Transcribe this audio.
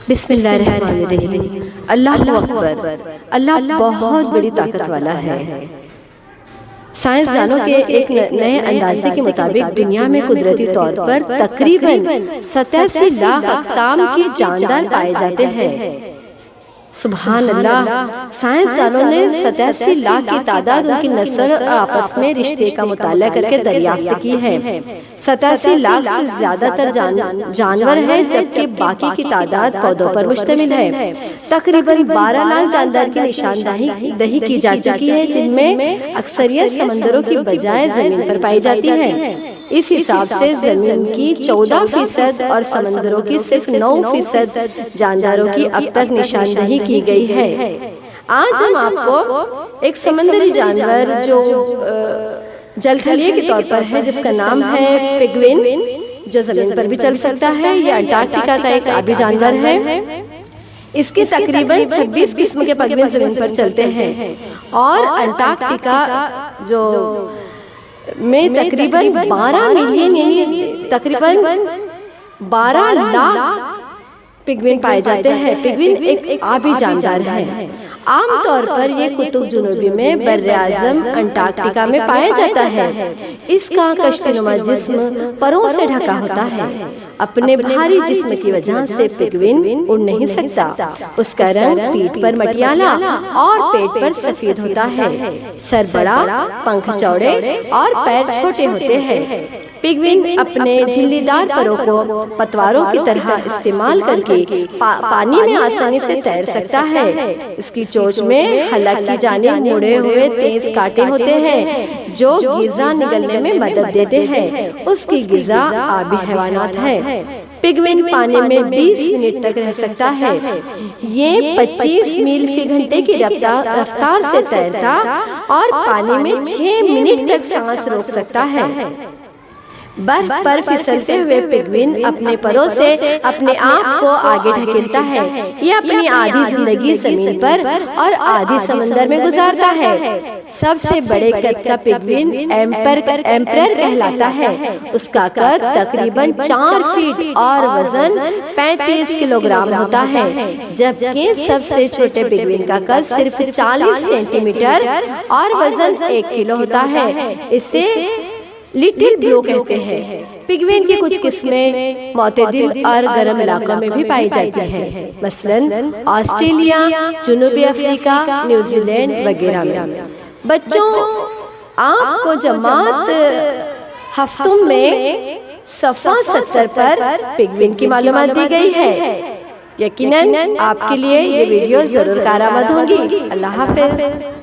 बिस्मिल्लाहिर्रहमानिर्रहीम। अल्लाह अकबर। अल्लाह बहुत बड़ी ताकत वाला है। साइंसदानों के एक नए अंदाजे के मुताबिक दुनिया में कुदरती तौर पर तकरीबन 87 लाख अक़साम के जानदार पाए जाते हैं। सुभान अल्लाह। साइंसदानों ने 87 लाख की तादाद उनकी नस्ल और आपस में रिश्ते का मुताला करके दरियाफ्त की है। 87 लाख से ज्यादातर जानवर हैं, जबकि बाकी की तादाद पौधों पर मुश्तमिल है। तकरीबन 12 लाख जानदार की निशानदही की जा चुकी है, जिनमें अक्सरियत समंदरों की बजाय जमीन पर पाई जाती है। इस हिसाब से जमीन की 14% और समंदरों की सिर्फ 9% जानदारों की अब तक निशानदही की गई है। आज हम आपको एक समंदरी जानवर जो जलथलीय के तौर पर है, जिसका नाम है पेंगुइन, जो जमीन पर भी चल सकता है। यह अंटार्कटिका का एक आबी जानवर है। इसके तकरीबन 26 किस्म के पेंगुइन जमीन पर चलते हैं और अंटार्कटिका जो में तकरीबन 12 मिलियन तकरीबन 12 लाख पेंगुइन पाए जाते हैं। पेंगुइन एक आबी जानवर है। आमतौर पर ये कुतुब जुनूबी में बर्र-ए-आज़म अंटार्कटिका में पाया जाता है। इसका कश्तीनुमा जिस्म परों से ढका होता है। अपने भारी जिस्म की वजह से पेंगुइन उड़ नहीं सकता। उसका रंग पीठ पर मटियाला और पेट पर सफेद होता है। सर बड़ा, पंख चौड़े और पैर छोटे होते हैं। पेंगुइन अपने झिल्लीदार परों को पतवारों की तरह इस्तेमाल करके पानी में आसानी से तैर सकता है। इसकी चोंच में हलक की जानिब मुड़े हुए तेज कांटे होते हैं, जो गिज़ा निगलने में मदद देते हैं। उसकी गिज़ा आबी हैवानात है। पेंगुइन पानी में 20 मिनट तक रह सकता है। ये 25 मील फी घंटे की रफ्तार से तैरता और पानी में 6 मिनट तक सांस रोक सकता है। बर्फ पर फिसलते हुए पेंगुइन अपने परों से अपने आप को आगे ढकेलता है। यह अपनी आधी जिंदगी जमीन पर और आधी समंदर में गुजारता है। सबसे बड़े कद का पेंगुइन एम्परर कहलाता है। उसका कद तकरीबन 4 फीट और वजन 35 किलोग्राम होता है, जबकि सबसे छोटे पेंगुइन का कद सिर्फ 40 सेंटीमीटर और वजन 1 किलो होता है। इसे लिटिल ब्लू कहते हैं। पेंगुइन की कुछ किस्में मोतदिल और गर्म इलाकों में भी पाई जाती हैं, मसलन ऑस्ट्रेलिया, जनूबी अफ्रीका, न्यूजीलैंड वगैरह में। बच्चों, आपको जमात हफ्तों में सफ़ा 70 पर पेंगुइन की मालूमात दी गई है। यकीनन आपके लिए ये वीडियो जरूर कारआमद होगी। अल्लाह हाफ़िज़।